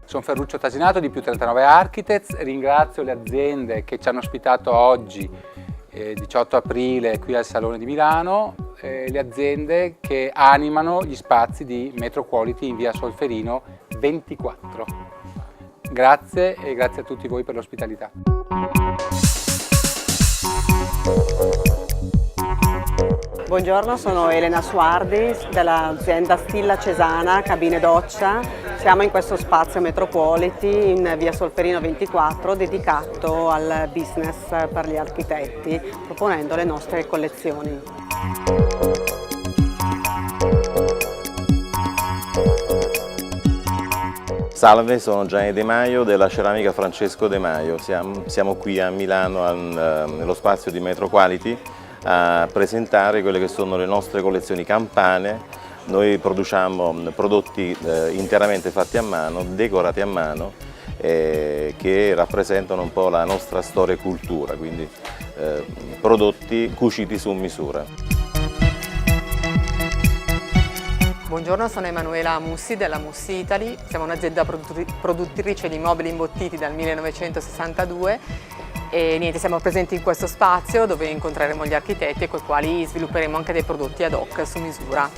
Sono Ferruccio Tasinato di Più 39 Architects, ringrazio le aziende che ci hanno ospitato oggi, 18 aprile, qui al Salone di Milano, le aziende che animano gli spazi di Metroquality in via Solferino 24. Grazie e grazie a tutti voi per l'ospitalità. Buongiorno, sono Elena Suardi dell'azienda Stilla Cesana Cabine Doccia. Siamo in questo spazio Metroquality in via Solferino 24 dedicato al business per gli architetti, proponendo le nostre collezioni. Salve, sono Gianni De Maio della Ceramica Francesco De Maio. Siamo qui a Milano nello spazio di Metroquality a presentare quelle che sono le nostre collezioni campane. Noi produciamo prodotti interamente fatti a mano, decorati a mano, che rappresentano un po' la nostra storia e cultura, quindi prodotti cuciti su misura. Buongiorno, sono Emanuela Mussi della Mussi Italy, siamo un'azienda produttrice di mobili imbottiti dal 1962 e niente, siamo presenti in questo spazio dove incontreremo gli architetti e con i quali svilupperemo anche dei prodotti ad hoc su misura.